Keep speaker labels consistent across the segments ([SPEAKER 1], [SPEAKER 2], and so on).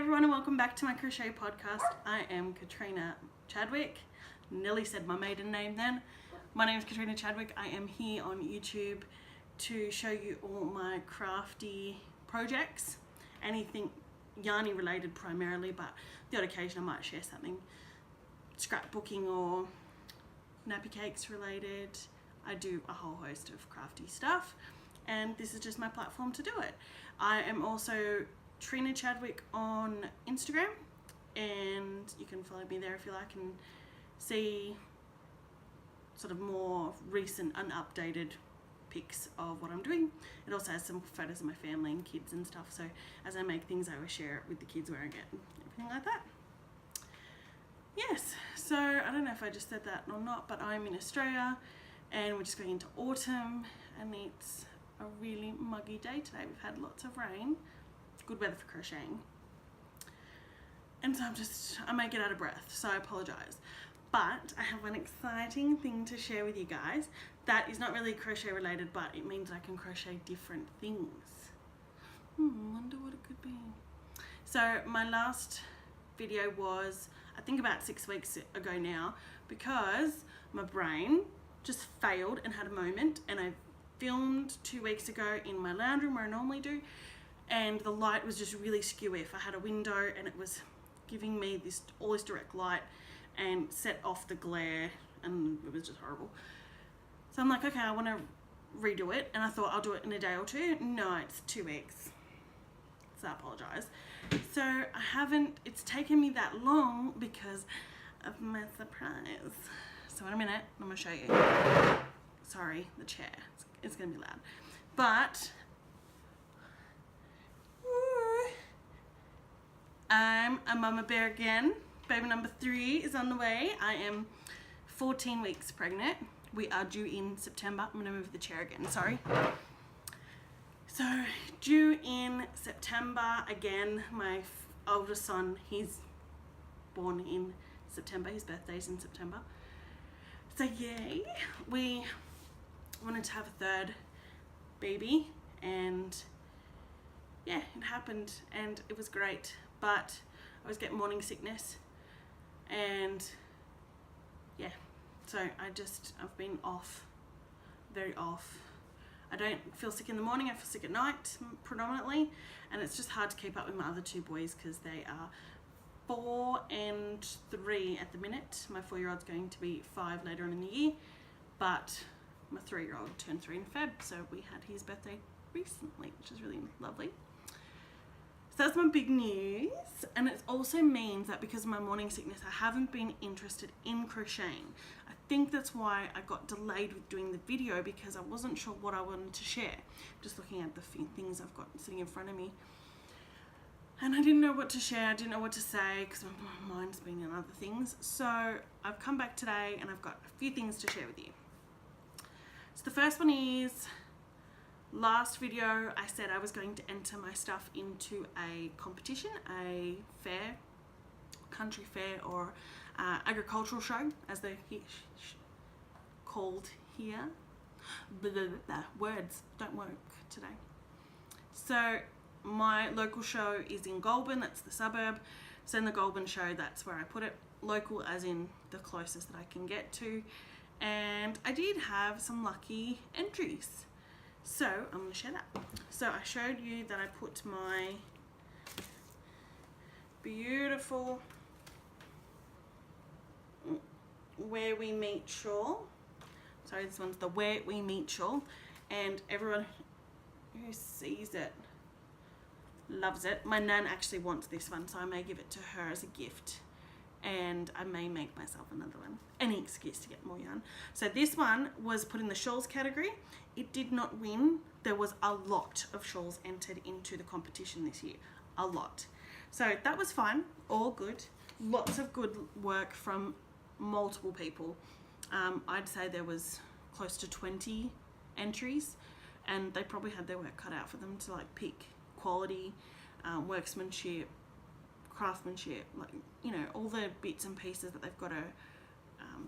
[SPEAKER 1] everyone, and welcome back to my Crochet Podcast. I am Katrina Chadwick. Nearly said my maiden name then. My name is Katrina Chadwick. I am here on YouTube to show you all my crafty projects. Anything yarny related primarily, but the odd occasion I might share something scrapbooking or nappy cakes related. I do a whole host of crafty stuff, and this is just my platform to do it. I am also Trina Chadwick on Instagram, and you can follow me there if you like and see sort of more recent unupdated pics of what I'm doing. It also has some photos of my family and kids and stuff, so as I make things I always share it with the kids wearing it and everything like that. Yes, so I don't know if I just said that or not, but I'm in Australia and we're just going into autumn and it's a really muggy day today. We've had lots of rain. Good weather for crocheting, and so I might get out of breath, so I apologize, but I have an exciting thing to share with you guys that is not really crochet related, but it means I can crochet different things. Wonder what it could be. So my last video was I think about 6 weeks ago now, because my brain just failed and had a moment, and I filmed 2 weeks ago in my lounge room where I normally do, and the light was just really skewy. If I had a window and it was giving me all this direct light and set off the glare, and it was just horrible. So I'm like, okay, I want to redo it, and I thought I'll do it in a day or two. No, it's 2 weeks, so I apologize. So it's taken me that long because of my surprise. So in a minute I'm gonna show you. Sorry, the chair, it's gonna be loud, but I'm a mama bear again. Baby number 3 is on the way. I am 14 weeks pregnant. We are due in September. I'm gonna move the chair again, sorry. So due in September again. My oldest son, he's born in September. His birthday's in September. So yay. We wanted to have a third baby, and yeah, it happened and it was great. But I was getting morning sickness, and yeah, so I've been off, very off. I don't feel sick in the morning, I feel sick at night predominantly, and it's just hard to keep up with my other 2 boys because they are 4 and 3 at the minute. My 4-year-old's going to be 5 later on in the year, but my 3-year-old turned 3 in Feb, so we had his birthday recently, which is really lovely. So that's my big news, and it also means that because of my morning sickness I haven't been interested in crocheting. I think that's why I got delayed with doing the video, because I wasn't sure what I wanted to share. Just looking at the things I've got sitting in front of me, and I didn't know what to share, I didn't know what to say because my mind's been in other things. So I've come back today and I've got a few things to share with you. So the first one is, last video I said I was going to enter my stuff into a competition, a fair, country fair, or agricultural show as they're called here. Words don't work today. So my local show is in Goulburn, that's the suburb. So in the Goulburn show, that's where I put it. Local as in the closest that I can get to. And I did have some lucky entries, so I'm going to share that. So I showed you that I put my beautiful Where We Meet shawl. Sorry, this one's the Where We Meet shawl, and everyone who sees it loves it. My nan actually wants this one, so I may give it to her as a gift, and I may make myself another one. Any excuse to get more yarn. So this one was put in the shawls category. It did not win. There was a lot of shawls entered into the competition this year. A lot. So that was fine. All good. Lots of good work from multiple people. I'd say there was close to 20 entries, and they probably had their work cut out for them to like pick quality, workmanship, craftsmanship, like, you know, all the bits and pieces that they've got to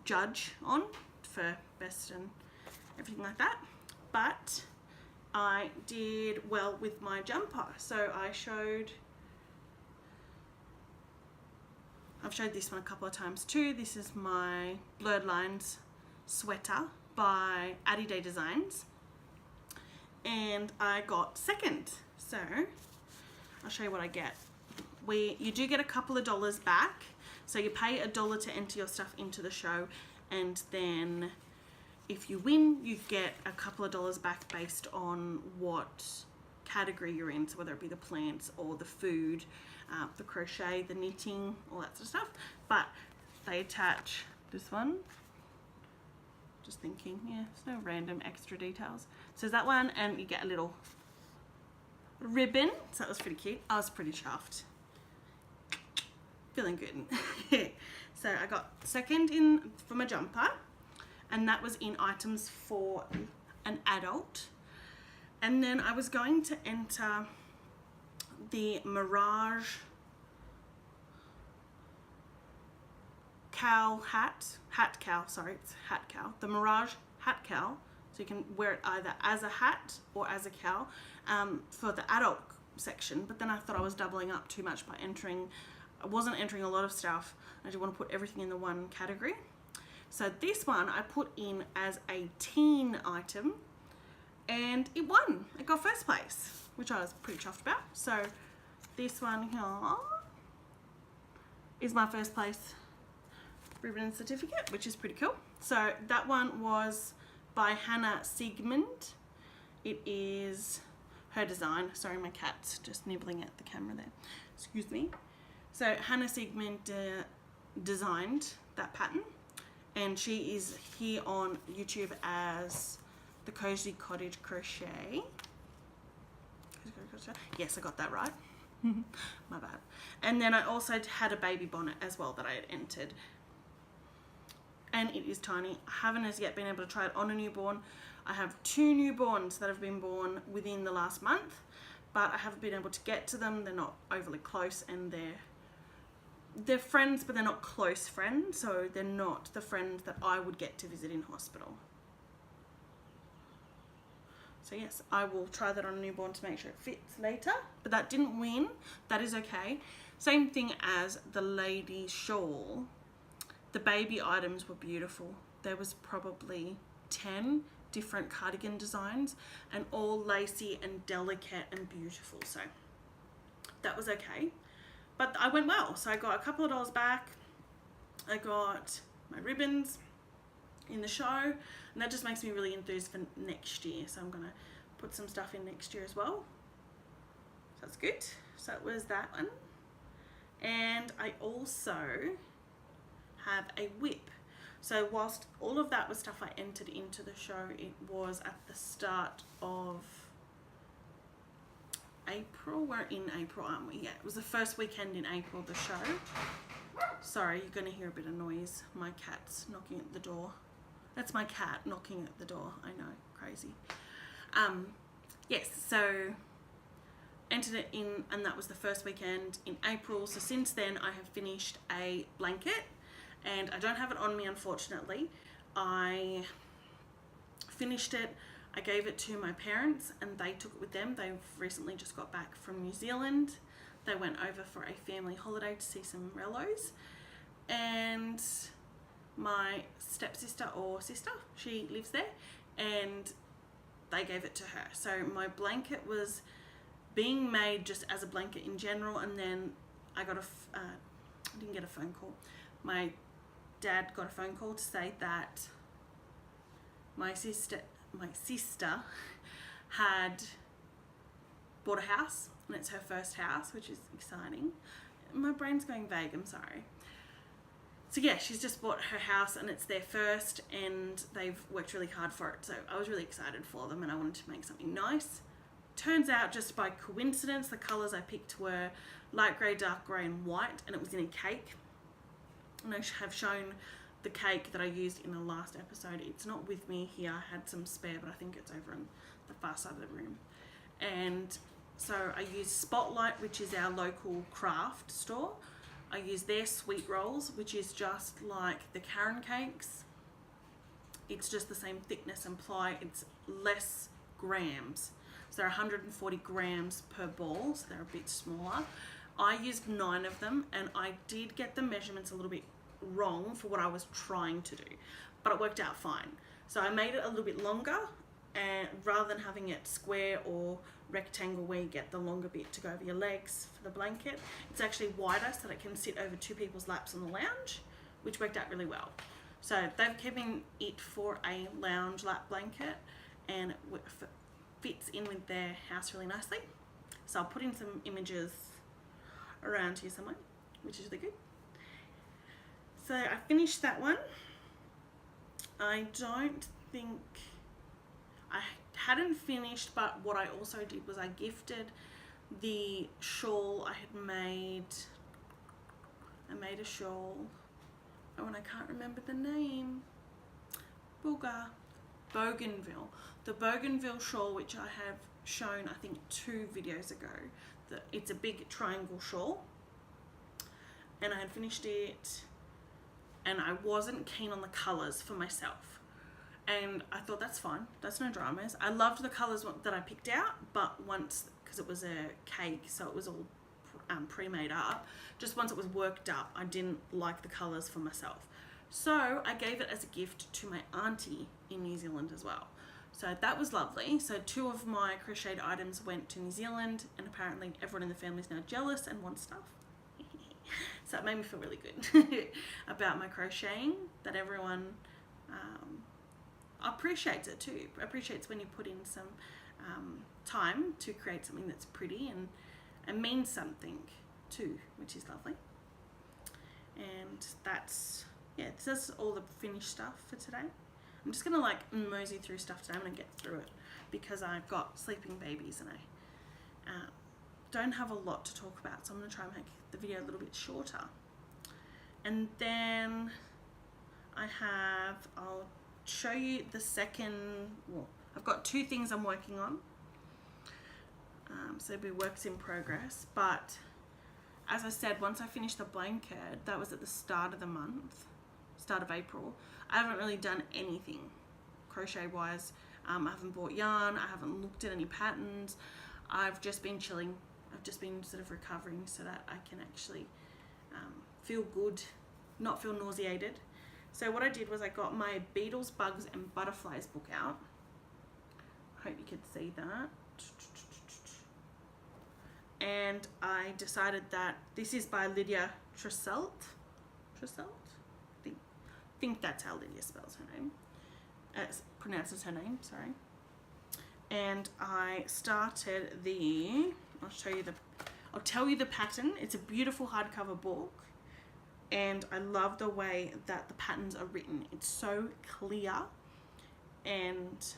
[SPEAKER 1] judge on for best and everything like that. But I did well with my jumper, so I showed I've showed this one a couple of times too. This is my Blurred Lines sweater by Addy Day Designs, and I got second. So I'll show you what I get. You do get a couple of dollars back, so you pay $1 to enter your stuff into the show, and then if you win, you get a couple of dollars back based on what category you're in, so whether it be the plants or the food, the crochet, the knitting, all that sort of stuff. But they attach this one. Just thinking, yeah, there's no random extra details. So there's that one, and you get a little ribbon, so that was pretty cute. I was pretty chuffed. Feeling good. So I got second in for my jumper, and that was in items for an adult. And then I was going to enter the Mirage cowl hat cowl, sorry, it's hat cowl, the Mirage hat cowl, so you can wear it either as a hat or as a cowl, for the adult section. But then I thought I was doubling up too much by I wasn't entering a lot of stuff. I just want to put everything in the one category. So this one I put in as a teen item, and it won. It got first place, which I was pretty chuffed about. So this one here is my first place ribbon and certificate, which is pretty cool. So that one was by Hannah Sigmund. It is her design. Sorry, my cat's just nibbling at the camera there. Excuse me. So Hannah Sigmund designed that pattern, and she is here on YouTube as the Cozy Cottage Crochet. Yes, I got that right. My bad. And then I also had a baby bonnet as well that I had entered, and it is tiny. I haven't as yet been able to try it on a newborn. I have 2 newborns that have been born within the last month, but I haven't been able to get to them. They're not overly close, and they're friends, but they're not close friends, so they're not the friends that I would get to visit in hospital. So yes, I will try that on a newborn to make sure it fits later, but that didn't win. That is okay. Same thing as the lady shawl. The baby items were beautiful. There was probably 10 different cardigan designs, and all lacy and delicate and beautiful, so that was okay. But I went well, so I got a couple of dollars back. I got my ribbons in the show, and that just makes me really enthused for next year. So I'm gonna put some stuff in next year as well. So that's good. So it was that one. And I also have a whip. So whilst all of that was stuff I entered into the show, it was at the start of April. We're in April, aren't we? Yeah, it was the first weekend in April, the show. Sorry, you're going to hear a bit of noise. My cat's knocking at the door. That's my cat knocking at the door. I know, crazy. Yes, so entered it in, and that was the first weekend in April. So since then I have finished a blanket, and I don't have it on me, unfortunately. I finished it. I gave it to my parents, and they took it with them. They've recently just got back from New Zealand. They went over for a family holiday to see some rellos, and my stepsister or sister, she lives there, and they gave it to her. So my blanket was being made just as a blanket in general, and then I got I didn't get a phone call. My dad got a phone call to say that my sister had bought a house, and it's her first house, which is exciting. My brain's going vague, I'm sorry. So yeah, she's just bought her house, and it's their first, and they've worked really hard for it. So I was really excited for them, and I wanted to make something nice. Turns out, just by coincidence, the colours I picked were light grey, dark grey and white, and it was in a cake. And I have shown the cake that I used in the last episode. It's not with me here. I had some spare, but I think it's over on the far side of the room. And so I used Spotlight, which is our local craft store. I use their sweet rolls, which is just like the Karen cakes. It's just the same thickness and ply. It's less grams. So they're 140 grams per ball, so they're a bit smaller. I used 9 of them, and I did get the measurements a little bit wrong for what I was trying to do, but it worked out fine. So I made it a little bit longer, and rather than having it square or rectangle where you get the longer bit to go over your legs for the blanket, it's actually wider so that it can sit over 2 people's laps on the lounge, which worked out really well. So they've given it for a lounge lap blanket, and it fits in with their house really nicely. So I'll put in some images around here somewhere, which is really good. So I finished that one. I don't think I hadn't finished, but what I also did was I gifted the shawl I had made. I made a shawl. Oh, and I can't remember the name. Bougainville. The Bougainville shawl, which I have shown, I think, 2 videos ago. It's a big triangle shawl, and I had finished it, and I wasn't keen on the colours for myself, and I thought that's fine, that's no dramas. I loved the colours that I picked out, but once, because it was a cake, so it was all pre-made up, just once it was worked up, I didn't like the colours for myself, so I gave it as a gift to my auntie in New Zealand as well. So that was lovely. So 2 of my crocheted items went to New Zealand, and apparently everyone in the family is now jealous and wants stuff. So it made me feel really good about my crocheting, that everyone appreciates it too. Appreciates when you put in some time to create something that's pretty and means something too, which is lovely. And that's, yeah, this is all the finished stuff for today. I'm just gonna like mosey through stuff today. I'm gonna get through it because I've got sleeping babies and I don't have a lot to talk about, so I'm gonna try and make the video a little bit shorter. And then I'll show you the second, well, I've got 2 things I'm working on, so it'll be works in progress, but as I said, once I finished the blanket, that was at the start of the month, start of April. I haven't really done anything crochet wise. I haven't bought yarn, I haven't looked at any patterns. I've just been chilling. I've just been sort of recovering so that I can actually feel good, not feel nauseated. So what I did was I got my Beetles, Bugs and Butterflies book out. I hope you could see that. And I decided that this is by Lydia Tresselt. I think that's how Lydia spells her name. Pronounces her name, sorry. And I started I'll tell you the pattern. It's a beautiful hardcover book, and I love the way that the patterns are written. It's so clear and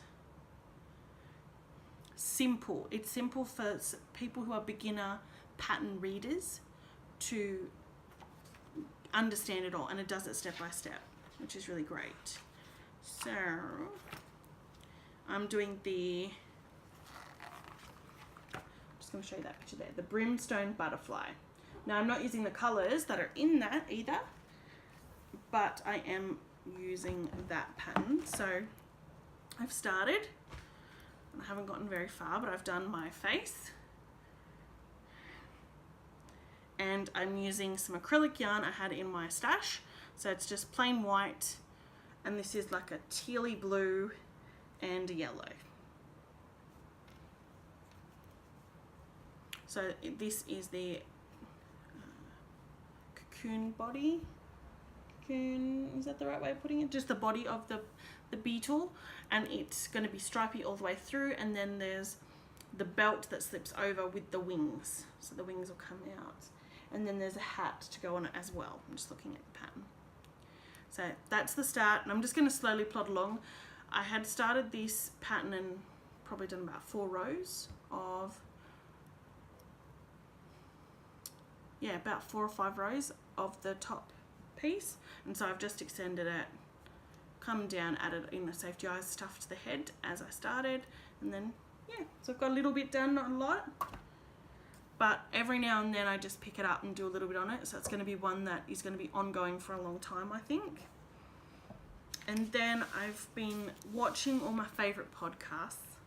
[SPEAKER 1] simple. It's simple for people who are beginner pattern readers to understand it all, and it does it step by step, which is really great. So I'm doing I'm going to show you that picture there, the Brimstone Butterfly. Now I'm not using the colours that are in that either, but I am using that pattern. So I've started, I haven't gotten very far, but I've done my face, and I'm using some acrylic yarn I had in my stash. So it's just plain white, and this is like a tealy blue and a yellow. So this is the cocoon body. Cocoon, is that the right way of putting it? Just the body of the beetle, and it's going to be stripy all the way through, and then there's the belt that slips over with the wings. So the wings will come out, and then there's a hat to go on it as well. I'm just looking at the pattern. So that's the start, and I'm just going to slowly plod along. I had started this pattern and probably done about 4 rows of, yeah, about 4 or 5 rows of the top piece, and so I've just extended it, come down, added in the safety eyes stuff to the head as I started, and then yeah, so I've got a little bit done, not a lot, but every now and then I just pick it up and do a little bit on it. So it's going to be one that is going to be ongoing for a long time, I think. And then I've been watching all my favourite podcasts,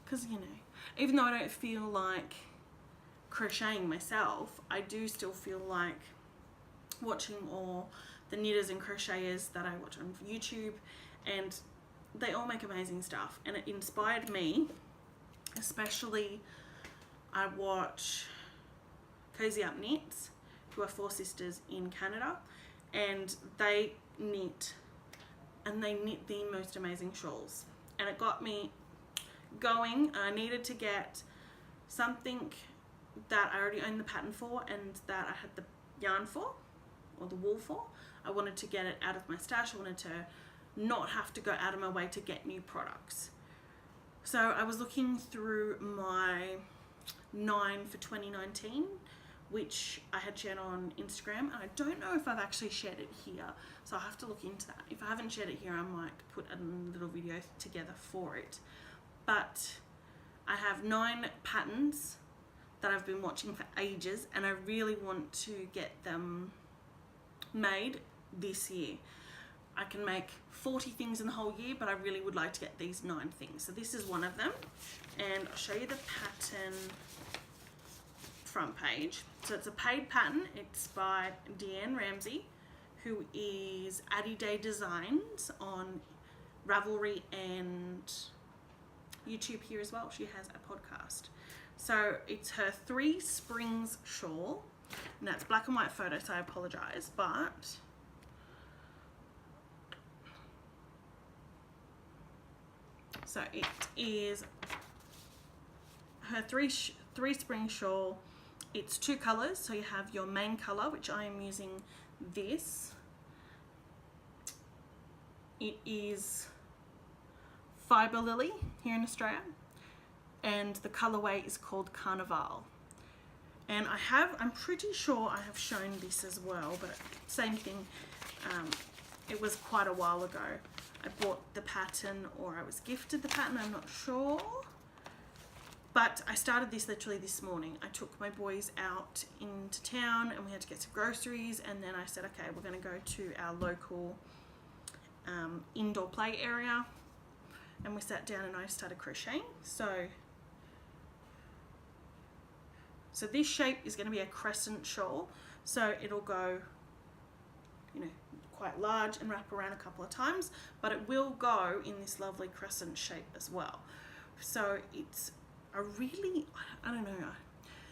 [SPEAKER 1] because, you know, even though I don't feel like crocheting myself, I do still feel like watching all the knitters and crocheters that I watch on YouTube, and they all make amazing stuff, and it inspired me. Especially I watch Cozy Up Knits, who are 4 sisters in Canada, and they knit, and they knit the most amazing shawls, and it got me going. I needed to get something that I already owned the pattern for and that I had the yarn for, or the wool for. I wanted to get it out of my stash. I wanted to not have to go out of my way to get new products. So I was looking through my 9 for 2019, which I had shared on Instagram, and I don't know if I've actually shared it here, so I'll have to look into that. If I haven't shared it here, I might put a little video together for it. But I have 9 patterns that I've been watching for ages, and I really want to get them made this year. I can make 40 things in the whole year, but I really would like to get these 9 things. So this is one of them, and I'll show you the pattern front page. So it's a paid pattern. It's by Deanne Ramsey, who is Addie Day Designs on Ravelry and YouTube here as well. She has a podcast. So it's her 3 Springs shawl. Now it's black and white photo, so I apologize, but so it is her three spring shawl. It's 2 colors, so you have your main color, which I am using this. It is Fiber Lily here in Australia, and the colorway is called Carnival. And I'm pretty sure I have shown this as well, but same thing. It was quite a while ago. I bought the pattern, or I was gifted the pattern, I'm not sure. But I started this literally this morning. I took my boys out into town and we had to get some groceries, and then I said, okay, we're going to go to our local indoor play area, and we sat down and I started crocheting. So this shape is going to be a crescent shawl, so it'll go, you know, quite large and wrap around a couple of times, but it will go in this lovely crescent shape as well. So it's a really, I don't know,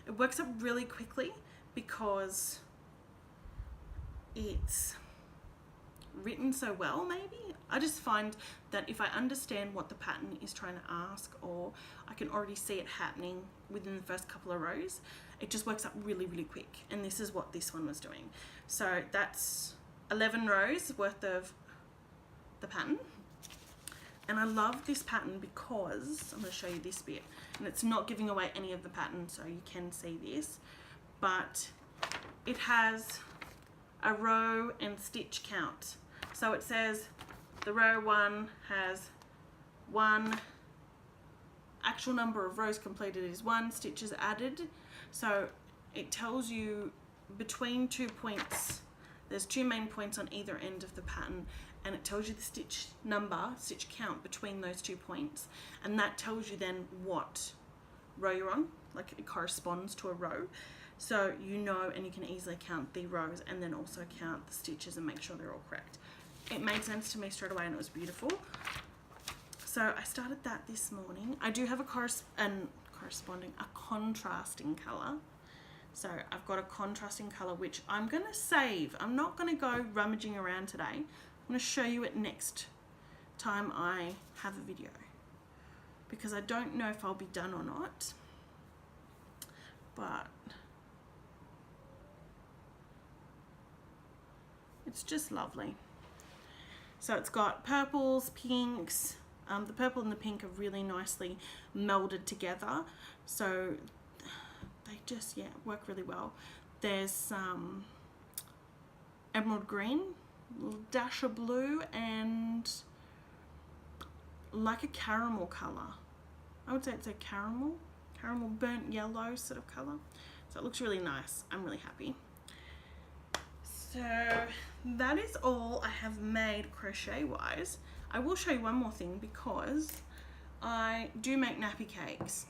[SPEAKER 1] it works up really quickly because it's written so well. Maybe I just find that if I understand what the pattern is trying to ask, or I can already see it happening within the first couple of rows, it just works up really quick, and this is what this one was doing. So that's 11 rows worth of the pattern, and I love this pattern because I'm going to show you this bit, and it's not giving away any of the pattern, so you can see this, but it has a row and stitch count. So it says the row 1 has 1, actual number of rows completed is 1, stitches added. So it tells you between 2 points, there's 2 main points on either end of the pattern, and it tells you the stitch number, stitch count between those 2 points, and that tells you then what row you're on, like it corresponds to a row. So you know, and you can easily count the rows and then also count the stitches and make sure they're all correct. It made sense to me straight away, and it was beautiful. So I started that this morning. I do have a contrasting color. So I've got a contrasting color, which I'm going to save. I'm not going to go rummaging around today. I'm going to show you it next time I have a video, because I don't know if I'll be done or not, but it's just lovely. So it's got purples, pinks. The purple and the pink are really nicely melded together, so they just, yeah, work really well. There's some emerald green, a little dash of blue, and like a caramel color. I would say it's a caramel burnt yellow sort of color. So it looks really nice. I'm really happy. So that is all I have made crochet wise. I will show you one more thing, because I do make nappy cakes,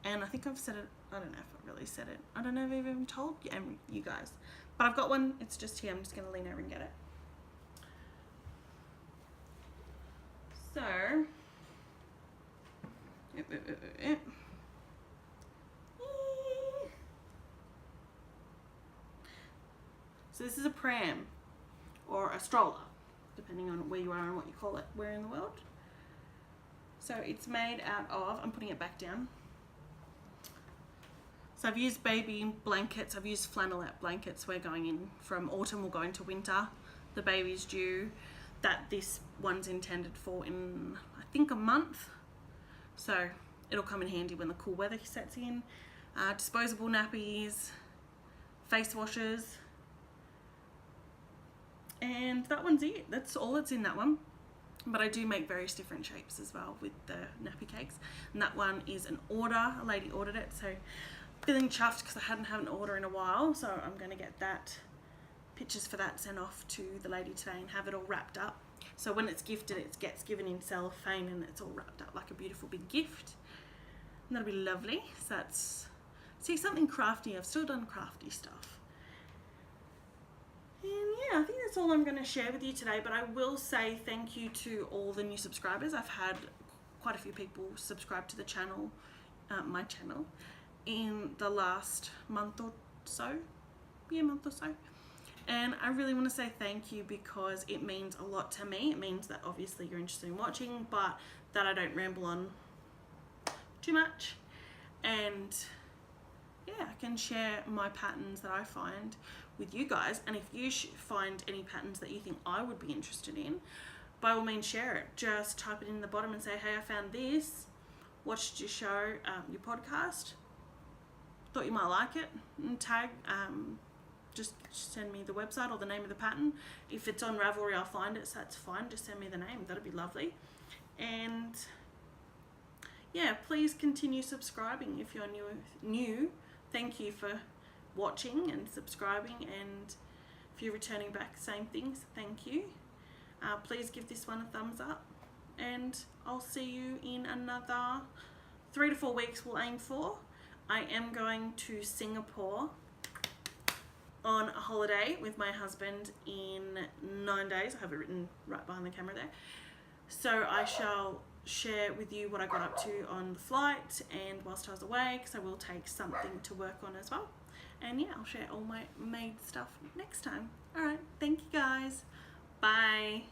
[SPEAKER 1] and I think I've said it, I don't know if I've really said it. I don't know if I've even told you guys. But I've got one. It's just here. I'm just going to lean over and get it. So this is a pram or a stroller, depending on where you are and what you call it, where in the world. So it's made out of, I'm putting it back down. So I've used baby blankets, I've used flannelette blankets. We're going in from autumn, we'll go into winter. The baby's due, that this one's intended for in, I think, a month. So it'll come in handy when the cool weather sets in. Disposable nappies, face washers. And that one's it. That's all that's in that one. But I do make various different shapes as well with the nappy cakes. And that one is an order. A lady ordered it, so feeling chuffed because I hadn't had an order in a while. So I'm going to get that, pictures for that sent off to the lady today and have it all wrapped up. So when it's gifted, it gets given in cellophane and it's all wrapped up like a beautiful big gift. And that'll be lovely. So that's, see, something crafty. I've still done crafty stuff. And yeah, I think that's all I'm going to share with you today, but I will say thank you to all the new subscribers. I've had quite a few people subscribe to the channel, my channel, in the last month or so. Yeah, month or so. And I really want to say thank you because it means a lot to me. It means that obviously you're interested in watching, but that I don't ramble on too much. And yeah, I can share my patterns that I find with you guys. And if you find any patterns that you think I would be interested in, by all means share it. Just type it in the bottom and say, hey, I found this, watched your show, your podcast, thought you might like it, and tag, just send me the website or the name of the pattern. If it's on Ravelry, I'll find it, so that's fine. Just send me the name, that'd be lovely. And yeah, please continue subscribing if you're new. Thank you for watching and subscribing, and if you're returning back, same things, thank you. Please give this one a thumbs up, and I'll see you in another 3 to 4 weeks. We'll aim for. I am going to Singapore on a holiday with my husband in 9 days. I have it written right behind the camera there. So I shall share with you what I got up to on the flight and whilst I was away, because I will take something to work on as well. And yeah, I'll share all my made stuff next time. Alright, thank you guys. Bye.